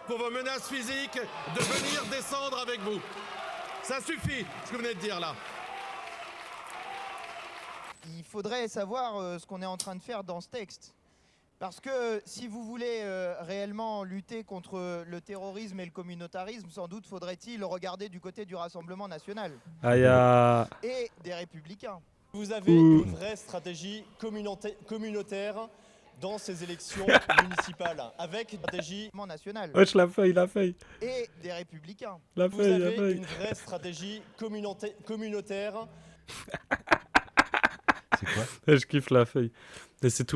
pour vos menaces physiques de venir descendre avec vous. Ça suffit, ce que vous venez de dire là. Il faudrait savoir ce qu'on est en train de faire dans ce texte. Parce que si vous voulez réellement lutter contre le terrorisme et le communautarisme, sans doute faudrait-il regarder du côté du Rassemblement national et des Républicains. Vous avez une vraie stratégie communautaire dans ces élections municipales, avec une stratégie nationale Wesh, la feuille. et des Républicains. La Vous feuille. avez une vraie stratégie communautaire. C'est quoi? Je kiffe la feuille. Et c'est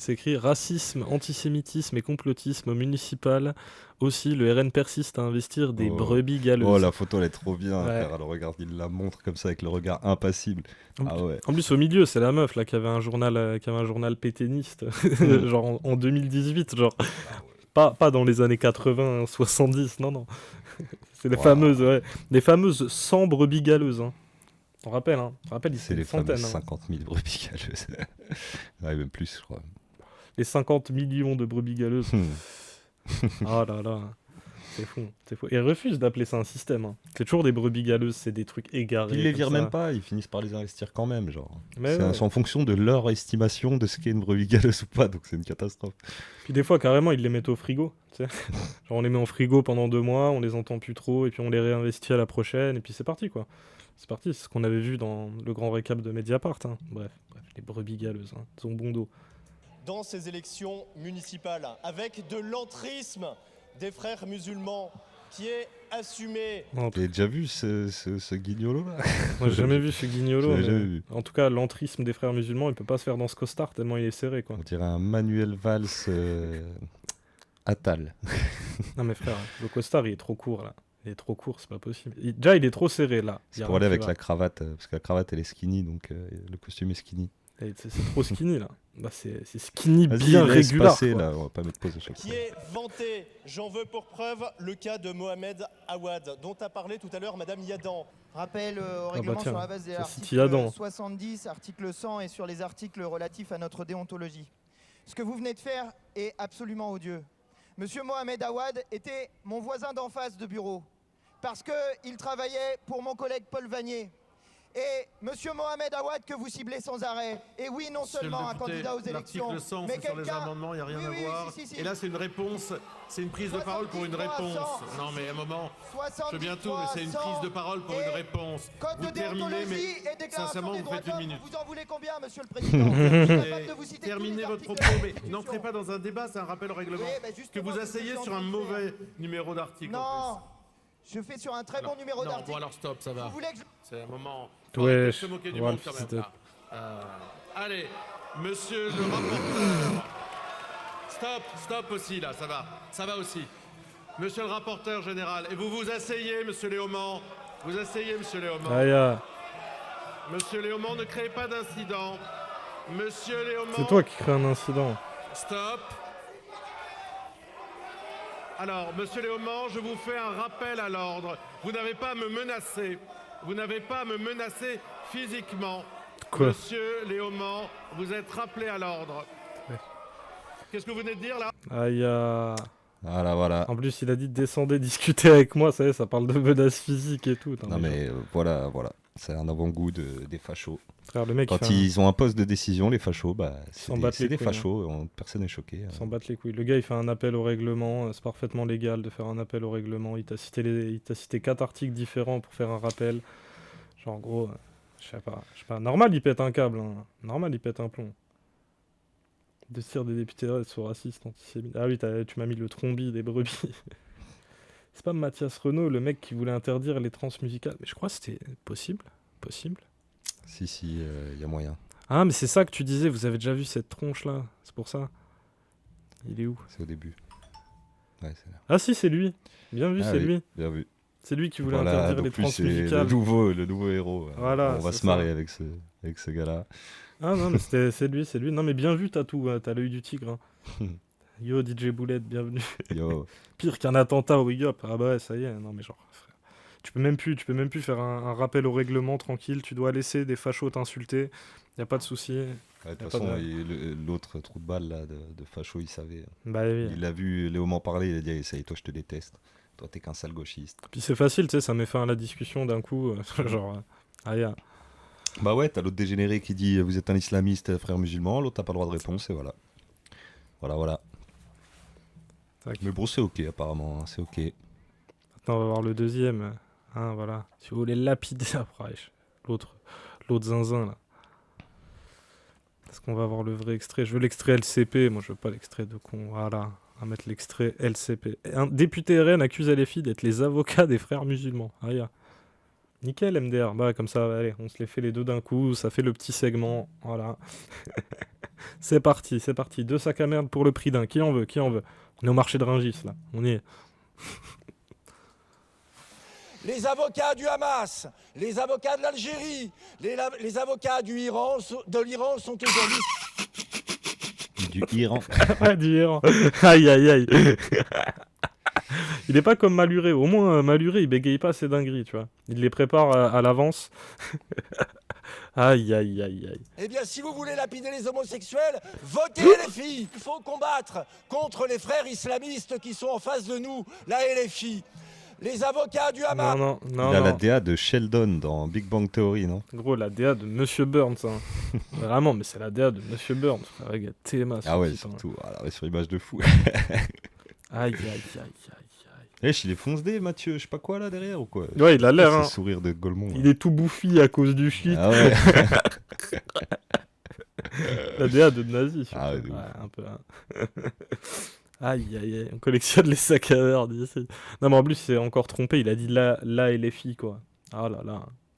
écrit racisme, antisémitisme et complotisme municipal. Aussi, le RN persiste à investir des brebis galeuses. Oh, la photo, elle est trop bien. Ouais. Frère. Alors, regarde, il la montre comme ça avec le regard impassible. Ah ouais. En plus, au milieu, c'est la meuf là qui avait un journal pétainiste, genre en 2018, genre pas dans les années 80, 70, non. C'est les fameuses 100 brebis galeuses. Hein. On rappelle, ils C'est sont les une centaine. fameuses 50 000 brebis galeuses. Ouais, même plus, je crois. Les 50 millions de brebis galeuses. Oh là là, c'est fou. Et ils refusent d'appeler ça un système. Hein. C'est toujours des brebis galeuses, c'est des trucs égarés. Ils les comme virent ça. même pas, ils finissent par les investir quand même, genre. Mais C'est en fonction de leur estimation de ce qu'est une brebis galeuse ou pas, donc c'est une catastrophe. Puis des fois, carrément, ils les mettent au frigo. Tu sais. Genre, on les met au frigo pendant 2 mois, on les entend plus trop, et puis on les réinvestit à la prochaine, et puis c'est parti, quoi. C'est parti, c'est ce qu'on avait vu dans le grand récap de Mediapart. Hein. Bref, les brebis galeuses, hein. Ils ont bon dos. Dans ces élections municipales, avec de l'entrisme des frères musulmans qui est assumé. Non, T'as déjà vu ce guignolo là? moi, j'ai jamais vu ce guignolo. J'avais Mais... jamais vu. En tout cas, l'entrisme des frères musulmans, il peut pas se faire dans ce costard tellement il est serré, quoi. On dirait un Manuel Valls Attal. Non, mais frère, le costard, il est trop court, là. Il est trop court, c'est pas possible. Déjà, il est trop serré, là. C'est pour aller avec la cravate, parce que la cravate elle est skinny, donc le costume est skinny. C'est trop skinny, là. Bah, c'est skinny Vas-y, bien laisse régulier. passer, là, on va pas mettre pause à chaque Qui fois. est vanté. J'en veux pour preuve le cas de Mohamed Awad, dont a parlé tout à l'heure Madame Yadan. Rappel au règlement tiens, sur la base des ça cite articles Yadan. 70, article 100 et sur les articles relatifs à notre déontologie. Ce que vous venez de faire est absolument odieux. Monsieur Mohamed Awad était mon voisin d'en face de bureau parce qu'il travaillait pour mon collègue Paul Vanier. Et monsieur Mohamed Awad que vous ciblez sans arrêt. Et oui, non seulement un candidat aux élections, l'article 100, mais c'est sur les quelqu'un... amendements, il n'y a rien Oui, à voir. si. Et là, c'est une réponse, c'est une prise de parole pour une 73, réponse. 100. Non, mais à un moment, je veux bien tout, mais 73, c'est une 100. prise de parole pour une Et réponse. Code Vous de terminez, déontologie mais et déclaration sincèrement, des vous droits faites de une l'homme. minute. Vous en voulez combien, monsieur le Président? Je suis capable de vous citer tous Terminez les votre articles propos, de la mais Constitution. n'entrez pas dans un débat, c'est un rappel au règlement. Oui, bah Que justement, vous c'est ce que asseyez j'ai sur un envie de mauvais numéro d'article. en Non, je fais sur un très bon numéro plus. Non, d'article. bon alors stop, ça va. Vous voulez que je... C'est un moment. Ouais, Arrêtez de se moquer du ouais, monde quand même. c'était- là. Allez, monsieur le rapporteur. Stop aussi là, ça va aussi. Monsieur le rapporteur général, et vous vous asseyez, monsieur Léaumont. Vous asseyez, monsieur Léaumont. Aïe, Monsieur Léaumont, ne créez pas d'incident. Monsieur Léaumont. c'est toi qui crée un incident. Stop. Alors, monsieur Léaumont, je vous fais un rappel à l'ordre. Vous n'avez pas à me menacer. Vous n'avez pas à me menacer physiquement. Quoi? Monsieur Léaumont, vous êtes rappelé à l'ordre. Ouais. Qu'est-ce que vous venez de dire là? Aïe. Voilà. En plus, il a dit descendez discuter avec moi, ça y est, ça parle de menaces physiques et tout. Non mais voilà. C'est un avant-goût des fachos. Frère, le mec, Quand il fait ils ont un poste de décision, les fachos, bah, s'en c'est battent les des couilles, fachos, personne n'est choqué. s'en battre les couilles. Le gars, il fait un appel au règlement, c'est parfaitement légal de faire un appel au règlement. Il t'a cité 4 articles différents pour faire un rappel. Genre, en gros, je sais pas. Normal, il pète un câble. Hein. Normal, il pète un plomb. De tir des députés sur racistes, antisémites. Ah oui, tu m'as mis le trombi des brebis. C'est pas Mathias Renaud, le mec qui voulait interdire les trans musicales. Mais je crois que c'était possible. Si, il y a moyen. Ah, mais c'est ça que tu disais, vous avez déjà vu cette tronche-là. C'est pour ça. Il est où? C'est au début. Ouais, c'est là. Ah si, c'est lui. Bien vu, Ah c'est oui, lui. bien vu. C'est lui qui voulait Voilà, interdire donc les lui, trans c'est musicales. le nouveau héros. Voilà, On va c'est se marrer ça. avec ce gars-là. Ah non, mais c'est lui. Non, mais bien vu, Tatou, t'as l'œil du tigre. Hein. Yo, DJ Boulette, bienvenue. Yo. Pire qu'un attentat au Wig Up. Ah bah ouais, ça y est, non mais genre, frère. Tu peux même plus faire un rappel au règlement tranquille. Tu dois laisser des fachos t'insulter. Y a pas de souci. Ouais, de Y a toute pas façon, de- l'autre trou de balle là, de facho, il savait. Bah oui. Il a vu Léo parler, il a dit essaye, toi je te déteste. Toi t'es qu'un sale gauchiste. Puis c'est facile, tu sais, ça met fin à la discussion d'un coup. Genre, ah, yeah. Bah ouais, t'as l'autre dégénéré qui dit vous êtes un islamiste, frère musulman, l'autre t'as pas le droit de réponse et voilà. Voilà. Tac. Mais bon, c'est ok apparemment, hein, c'est ok. Maintenant, on va voir le deuxième. Hein, voilà. Si vous voulez lapider après, l'autre zinzin là. Est-ce qu'on va voir le vrai extrait? Je veux l'extrait LCP, moi je veux pas l'extrait de con. Voilà, on va mettre l'extrait LCP. Un député RN accuse LFI d'être les avocats des frères musulmans. Ah, yeah. Nickel MDR, bah comme ça, allez, on se les fait les deux d'un coup, ça fait le petit segment, voilà. c'est parti, 2 sacs à merde pour le prix d'un, qui en veut? On est au marché de Rungis là, on y est. Les avocats du Hamas, les avocats de l'Algérie, les avocats de l'Iran sont aujourd'hui... Du Iran. Ouais, du Iran. Aïe. Il est pas comme Maluré. Au moins, Maluré, il bégaye pas ses dingueries, tu vois. Il les prépare à l'avance. Aïe. Eh bien, si vous voulez lapider les homosexuels, votez LFI. Il faut combattre contre les frères islamistes qui sont en face de nous, la LFI. Les avocats du Hamas. Non. Il a la DA de Sheldon dans Big Bang Theory, non? Gros, la DA de Monsieur Burns. Hein. Vraiment, mais c'est la DA de Monsieur Burns. Frère, regarde, TMA. Ah ouais, putain. surtout. Ah, là, sur l'image de fou. Aïe. Wesh, il est fonce-dé, Mathieu, je sais pas quoi là derrière ou quoi? Ouais, il a l'air. C'est Hein. le sourire de Golemont. Il est tout bouffi à cause du shit. Ah ouais. La DA de nazi. Surtout. Ah ouais, de ouf. Un peu. Hein. Aïe, on collectionne les sacs à merde ici. Non, mais en plus, c'est encore trompé, il a dit là et les filles, quoi. Ah là,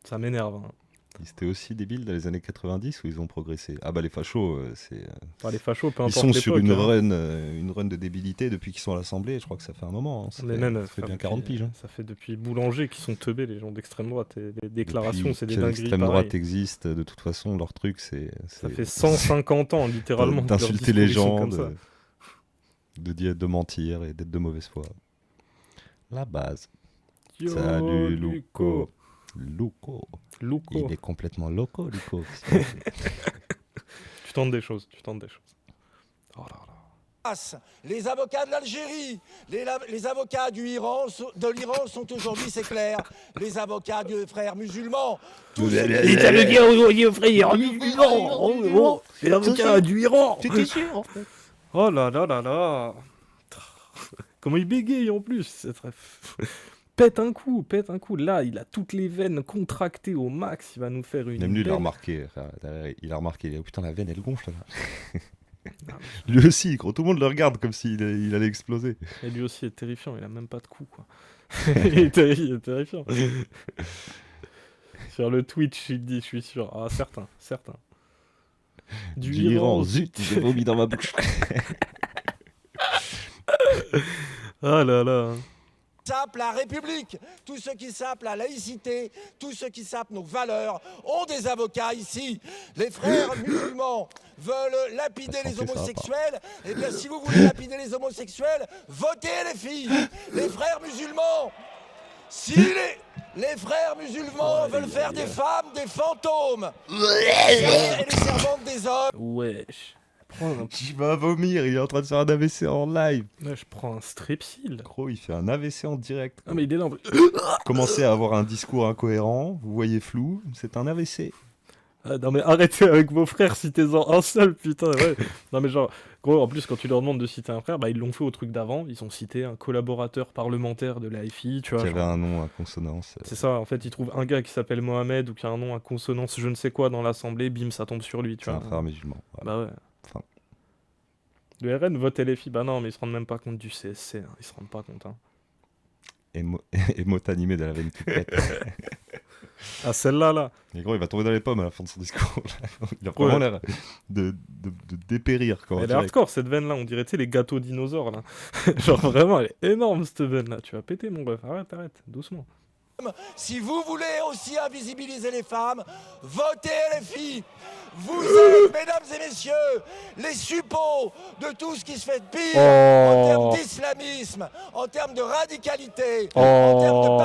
ça m'énerve. Hein. Ils étaient aussi débiles dans les années 90 où ils ont progressé. Ah bah les fachos, c'est... Enfin, les fachos, peu Ils importe sont sur l'époque, une hein. run de débilité depuis qu'ils sont à l'Assemblée. Je crois que ça fait un moment. Hein. Ça Mais fait, même, ça fait bien depuis- 40 piges. Hein. Ça fait depuis Boulanger qu'ils sont teubés, les gens d'extrême droite. Et les déclarations, Depuis c'est des que dingueries. l'extrême pareilles. droite existe, de toute façon, leur truc, c'est... Ça fait 150 ans, littéralement. que leurs d'insulter les discours, ils sont gens, comme ça. de mentir et d'être de mauvaise foi. La base. Yo, Salut Luco. Luco. Luco. Il est complètement loco, Luco. Qu'est-ce qu'il fait? Tu tentes des choses. Oh là là. Les avocats de l'Algérie, les avocats de l'Iran sont aujourd'hui, c'est clair, les avocats des frères musulmans. Tous ceux qui- Ça veut dire aux frères musulmans. C'est l'avocat du Iran. T'étais sûr, en fait. Oh là là. Comment il bégaye en plus. C'est très... Pète un coup. Là, il a toutes les veines contractées au max. Il va nous faire une. Même lui, il a belle- remarqué. Frère. Il a remarqué. Il a dit, oh, putain, la veine, elle gonfle là. Lui aussi, gros. Tout le monde le regarde comme s'il il allait exploser. Et lui aussi est terrifiant. Il a même pas de coup, quoi. il est terrifiant. Sur le Twitch, il dit, je suis sûr. Ah, certain. Du Iran, zut, j'ai vomi dans ma bouche. Ah là là. sapent la République, tous ceux qui sapent la laïcité, tous ceux qui sapent nos valeurs ont des avocats ici. Les frères musulmans veulent lapider les santé, ça va homosexuels. Eh bien, si vous voulez lapider les homosexuels, votez les filles. Les frères musulmans, si les frères musulmans veulent faire des femmes des fantômes et les servantes des hommes. Wesh. Il va vomir, il est en train de faire un AVC en live. Ouais, je prends un strepsil. Gros, il fait un AVC en direct. Ah mais il est là en plus. Commencez à avoir un discours incohérent, vous voyez flou, c'est un AVC. Ah, non mais arrêtez avec vos frères, citez-en un seul, putain. Ouais. Non mais genre, gros, en plus quand tu leur demandes de citer un frère, bah ils l'ont fait au truc d'avant. Ils ont cité un collaborateur parlementaire de la FI, tu vois. Qui avait genre. un nom à consonance. C'est ça, en fait ils trouvent un gars qui s'appelle Mohamed ou qui a un nom à consonance je ne sais quoi dans l'assemblée, bim, ça tombe sur lui, tu C'est vois. un frère musulman. Voilà. Bah ouais. Enfin. Le RN vote LFI, bah non mais ils se rendent même pas compte du CSC, hein. Ils se rendent pas compte. Hein. Et mot animé de la veine qui pète. Ah celle-là là. Mais gros, il va tomber dans les pommes à la fin de son discours. Il a vraiment l'air de dépérir. Quoi, Elle est hardcore cette veine là, on dirait tu sais les gâteaux dinosaures là. Genre vraiment elle est énorme cette veine là, tu vas péter mon ref, arrête, doucement. Si vous voulez aussi invisibiliser les femmes, votez LFI. Vous êtes, mesdames et messieurs, les suppôts de tout ce qui se fait de pire en termes d'islamisme, en termes de radicalité, en termes de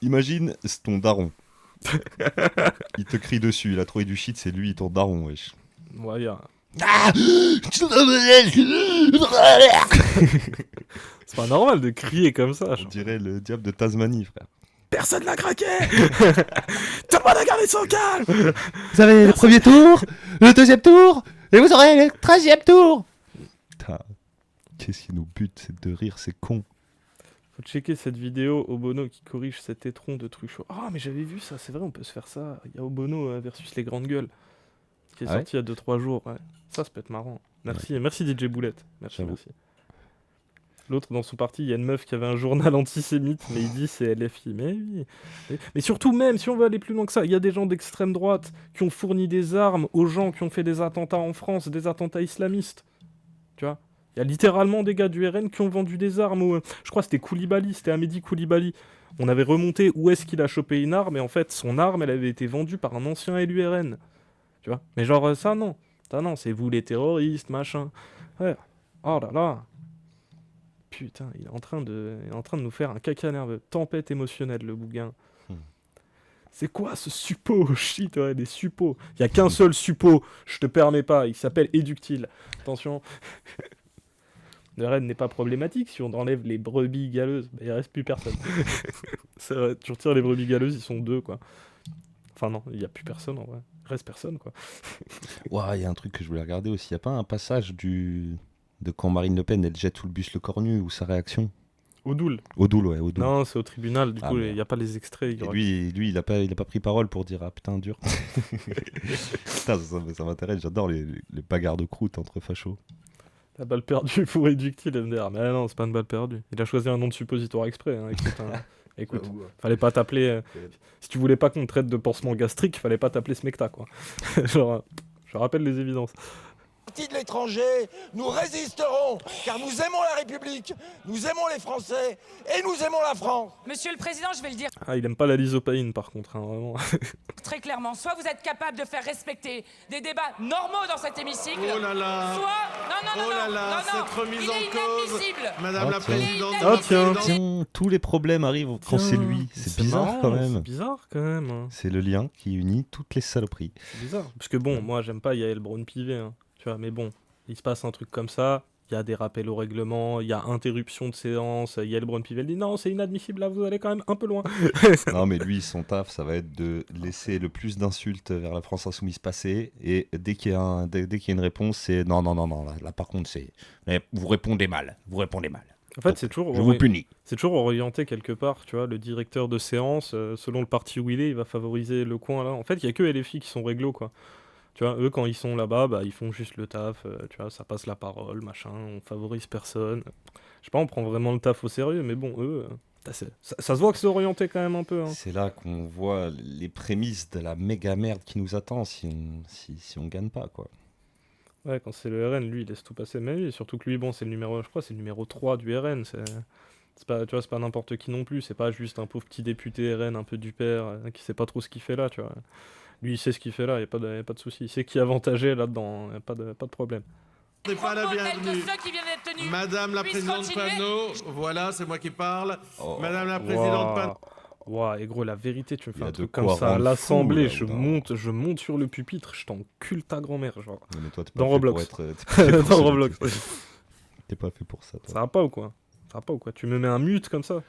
Imagine, c'est ton daron. Il te crie dessus, il a trouvé du shit, c'est lui ton daron, wesh. Ouais, y a... C'est pas normal de crier comme ça. On Genre. dirait le diable de Tasmanie, frère. Personne n'a craqué. Tout le monde a gardé son calme. Vous avez le premier tour, le deuxième tour, et vous aurez le 13e tour. Putain, qu'est-ce qui nous bute, c'est de rire, c'est con. Faut checker cette vidéo, Obono qui corrige cet étron de Truchot. Ah, mais j'avais vu ça, c'est vrai, on peut se faire ça. Il y a Obono versus les grandes gueules, qui est Ah ouais sorti il y a 2-3 jours. Ouais. Ça peut être marrant. Merci, merci DJ Boulette. Merci, J'avoue. merci. L'autre, dans son parti, il y a une meuf qui avait un journal antisémite, mais il dit c'est LFI. Mais oui. Mais surtout, même si on veut aller plus loin que ça, il y a des gens d'extrême droite qui ont fourni des armes aux gens qui ont fait des attentats en France, des attentats islamistes. Tu vois, il y a littéralement des gars du RN qui ont vendu des armes. Je crois que c'était Koulibaly, c'était Amédi Koulibaly. On avait remonté où est-ce qu'il a chopé une arme, et en fait, son arme, elle avait été vendue par un ancien élu RN. Tu vois, mais genre, ça non. Ça non, c'est vous les terroristes, machin. Ouais. Oh là là. Putain, il est en train de nous faire un caca nerveux. Tempête émotionnelle, le bouquin. C'est quoi ce suppo? Shit, ouais, des suppos. Il y a qu'un seul suppo, je te permets pas, il s'appelle Éductile. Attention. Le RN n'est pas problématique, si on enlève les brebis galeuses, bah, il reste plus personne. C'est vrai, tu retires les brebis galeuses, ils sont 2, quoi. Enfin non, il y a plus personne en vrai. Il reste personne, quoi. Ouah, il y a un truc que je voulais regarder aussi. Il n'y a pas un passage de quand Marine Le Pen elle jette tout le bus Le Cornu ou sa réaction? Odoul. Odoul, ouais, Odoul. Non, c'est au tribunal, du Ah, coup, il merde. n'y a pas les extraits. Et lui il a pas pris parole pour dire ah putain dur. Putain, ça m'intéresse, j'adore les bagarres de croûte entre fachos. La balle perdue pour Éductile, MDR. Mais non, c'est pas une balle perdue. Il a choisi un nom de suppositoire exprès. Hein. Écoute, écoute, fallait pas t'appeler. Si tu voulais pas qu'on te traite de pansement gastrique, fallait pas t'appeler Smecta, quoi. Genre, je rappelle les évidences. Parti de l'étranger, nous résisterons, car nous aimons la République, nous aimons les Français et nous aimons la France. Monsieur le Président, je vais le dire Ah, il aime pas la lysopaïne, par contre, hein, vraiment. très clairement. Soit vous êtes capable de faire respecter des débats normaux dans cet hémicycle, Oh là là. soit... Non, Oh là là, non, cette remise il est en cause. inadmissible. Madame Oh, la tiens. présidente. Oh, tiens. Tiens, tous les problèmes arrivent quand c'est lui. C'est bizarre marrant, quand même. C'est bizarre quand même. Hein. C'est le lien qui unit toutes les saloperies. C'est bizarre. Parce que bon, moi j'aime pas Yael Braun-Pivet, hein, tu vois, mais bon, il se passe un truc comme ça, il y a des rappels au règlement, il y a interruption de séance, Yael Braun-Pivet dit non, c'est inadmissible, là vous allez quand même un peu loin. Non mais lui, son taf, ça va être de laisser le plus d'insultes vers la France Insoumise passer, et dès qu'il y a, dès qu'il y a une réponse, c'est non, là par contre, c'est vous répondez mal. En fait, c'est toujours, Je vous punis. c'est toujours orienté quelque part, tu vois, le directeur de séance, selon le parti où il va favoriser le coin là. En fait, il y a que LFI qui sont réglo, quoi. Tu vois, eux, quand ils sont là-bas, bah, ils font juste le taf, tu vois, ça passe la parole, machin, on favorise personne. Je sais pas, on prend vraiment le taf au sérieux, mais bon, eux, ça se voit que c'est orienté quand même un peu. Hein. C'est là qu'on voit les prémices de la méga merde qui nous attend si on gagne pas, quoi. Ouais, quand c'est le RN, lui, il laisse tout passer. Mais oui, surtout que lui, bon, c'est le numéro, je crois, c'est le numéro 3 du RN. C'est pas, tu vois, c'est pas n'importe qui non plus. C'est pas juste un pauvre petit député RN un peu du père qui sait pas trop ce qu'il fait là, tu vois. Lui, il sait ce qu'il fait là, y a pas de souci. Il sait qui est avantagé là-dedans, y a pas de problème. n'est pas la Propos tels que bienvenue. ceux qui viennent d'être tenus Madame la puissent présidente continuer. Panot, voilà, c'est moi qui parle. Oh. Madame la présidente Panot. Ouah, et gros, la vérité, tu me Il y fais a un de truc quoi comme ça à rendre l'Assemblée, fou, là, je monte sur le pupitre, je t'encule ta grand-mère, genre. Mais toi, t'es pas Dans fait Roblox. pour être... t'es pas fait pour Dans ce Roblox. métier. T'es pas fait pour ça, toi. Ça va pas ou quoi? Ça va pas ou quoi? Tu me mets un mute comme ça?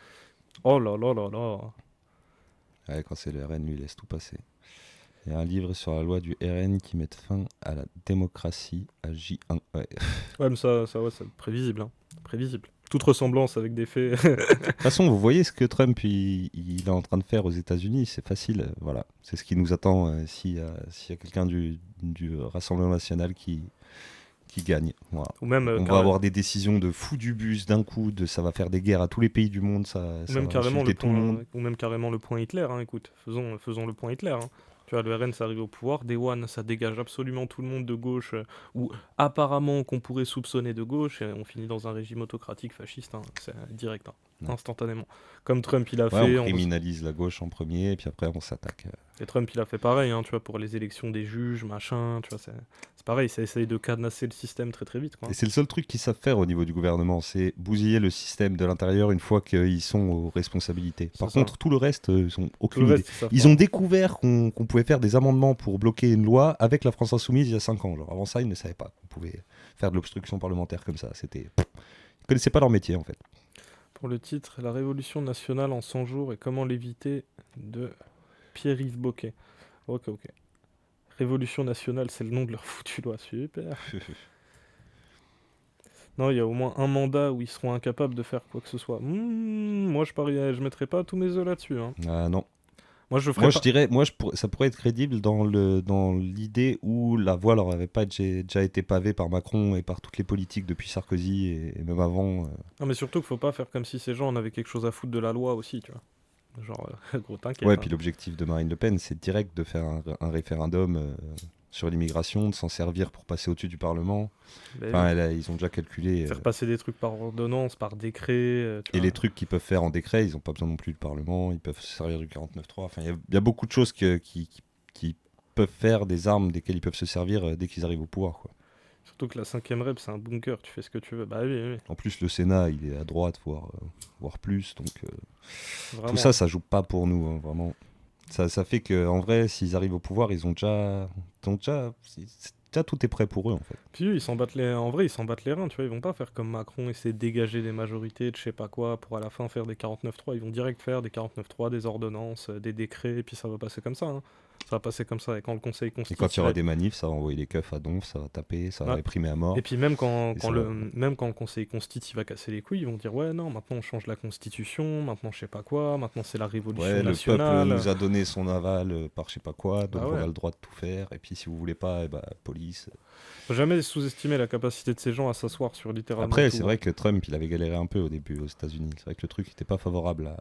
Oh là là là là. Ouais, quand c'est le RN, lui, il laisse tout passer. Il y a un livre sur la loi du RN qui met fin à la démocratie à J1. Ouais. Ouais, mais ça ouais, c'est prévisible, hein. Prévisible. Toute ressemblance avec des faits. De toute façon, vous voyez ce que Trump il est en train de faire aux États-Unis, c'est facile. Voilà, c'est ce qui nous attend s'il y a quelqu'un du Rassemblement national qui gagne. Voilà. Ou même, On va avoir des décisions de fou du bus d'un coup, ça va faire des guerres à tous les pays du monde, ça ou même va carrément insulter le tout le monde. point, ou même carrément le point Hitler, hein, écoute, faisons le point Hitler. Hein. Tu vois, le RN, ça arrive au pouvoir, Day One, ça dégage absolument tout le monde de gauche, ou apparemment qu'on pourrait soupçonner de gauche, et on finit dans un régime autocratique fasciste, hein, c'est direct. Hein. instantanément. Comme Trump, il a Ouais, fait. on criminalise la gauche en premier, et puis après on s'attaque. Et Trump, il a fait pareil, hein, tu vois, pour les élections des juges, machin, tu vois, c'est pareil, ça essaye de cadenasser le système très très vite, quoi. Et c'est le seul truc qu'ils savent faire au niveau du gouvernement, c'est bousiller le système de l'intérieur une fois qu'ils sont aux responsabilités. Par C'est ça. contre, tout le reste, ils ont Tout aucune le idée. reste, ils savent Ils pas. ont découvert qu'on pouvait faire des amendements pour bloquer une loi avec la France Insoumise il y a 5 ans. Genre, avant ça, ils ne savaient pas qu'on pouvait faire de l'obstruction parlementaire comme ça. Ils connaissaient pas leur métier, en fait. Pour le titre, La Révolution nationale en 100 jours et comment l'éviter, de Pierre-Yves Boquet. Ok. Révolution nationale, c'est le nom de leur foutue loi, super. Non, il y a au moins un mandat où ils seront incapables de faire quoi que ce soit. Moi, je mettrais pas tous mes œufs là-dessus, hein. Ah non. Moi, je ferais Moi, pas... je dirais, ça pourrait être crédible dans l'idée où la voie leur avait pas déjà été pavée par Macron et par toutes les politiques depuis Sarkozy et même avant. Non, mais surtout qu'il faut pas faire comme si ces gens en avaient quelque chose à foutre de la loi aussi, tu vois. Genre, gros, t'inquiète. Ouais, hein. puis l'objectif de Marine Le Pen, c'est direct de faire un référendum sur l'immigration, de s'en servir pour passer au-dessus du Parlement. Mais Enfin, ils ont déjà calculé. faire passer des trucs par ordonnance, par décret. Tu Et vois. les trucs qu'ils peuvent faire en décret, ils n'ont pas besoin non plus du Parlement, ils peuvent se servir du 49.3. Enfin, il y a beaucoup de choses qui peuvent faire, des armes desquelles ils peuvent se servir dès qu'ils arrivent au pouvoir, quoi. Surtout que la 5ème rep, c'est un bunker, tu fais ce que tu veux. Bah oui. En plus, le Sénat, il est à droite, voire plus. Donc, Vraiment. tout ça, ça joue pas pour nous, hein, vraiment. Ça fait qu'en vrai, s'ils arrivent au pouvoir, tout est prêt pour eux, en fait. Puis eux, en vrai, ils s'en battent les reins, tu vois. Ils vont pas faire comme Macron, essayer de dégager des majorités, de je sais pas quoi, pour à la fin faire des 49.3. Ils vont direct faire des 49.3, des ordonnances, des décrets, et puis ça va passer comme ça, hein. Ça va passer comme ça. Et quand le Conseil Et constitutionnel... quand il y aura des manifs, ça va envoyer des keufs à donf, ça va taper, ça va Ouais. réprimer à mort. Et puis même quand, Et quand ça le, va. même quand le Conseil constitue il va casser les couilles, ils vont dire ouais non, maintenant on change la Constitution, maintenant je sais pas quoi, maintenant c'est la Révolution Ouais, le nationale. peuple nous a donné son aval par je sais pas quoi, donc Ah ouais. on a le droit de tout faire. Et puis si vous voulez pas, police. Faut jamais sous-estimer la capacité de ces gens à s'asseoir sur littéralement Après, tout, c'est hein. vrai que Trump, il avait galéré un peu au début aux États-Unis. C'est vrai que le truc n'était pas favorable à.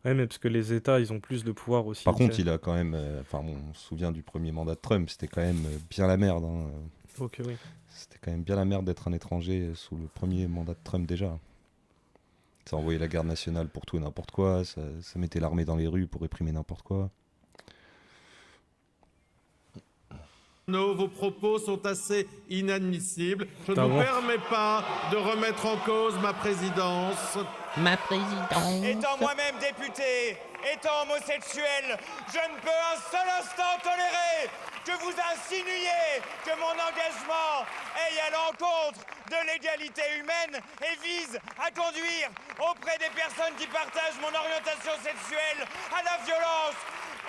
Ouais, mais parce que les États, ils ont plus de pouvoir aussi. Par contre, tu sais. il a quand même. On se souvient du premier mandat de Trump, c'était quand même bien la merde, hein. Ok, oui. C'était quand même bien la merde d'être un étranger sous le premier mandat de Trump déjà. Ça envoyait la garde nationale pour tout et n'importe quoi, ça mettait l'armée dans les rues pour réprimer n'importe quoi. Vos propos sont assez inadmissibles. Je ne Ah vous bon permets pas de remettre en cause ma présidence. Ma présidente. Étant moi-même député, étant homosexuel, je ne peux un seul instant tolérer que vous insinuiez que mon engagement aille à l'encontre de l'égalité humaine et vise à conduire auprès des personnes qui partagent mon orientation sexuelle à la violence.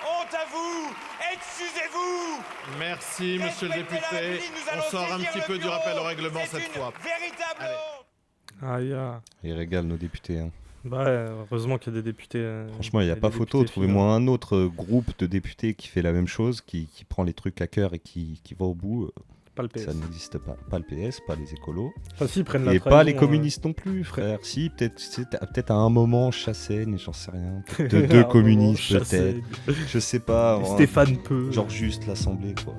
Honte à vous! Excusez-vous! Merci, monsieur le Respectez la député. République, nous On allons sort un saisir petit le peu du bureau. rappel au règlement C'est cette une fois. véritable Allez. honte. Aïe, ah. Il régale nos députés, hein. Bah, heureusement qu'il y a des députés. Franchement, il n'y a des pas photo. députés Trouvez-moi un autre groupe de députés qui fait la même chose, qui prend les trucs à cœur et qui va au bout. Pas le PS. Ça n'existe pas. Pas le PS, pas les écolos. Enfin, si, ils prennent la Et trahison, pas les communistes non plus, frère. Si, peut-être à un moment, Chassaigne, j'en sais rien. Peut-être deux communistes, peut-être. Je sais pas. Stéphane Peu. Genre juste l'Assemblée, quoi.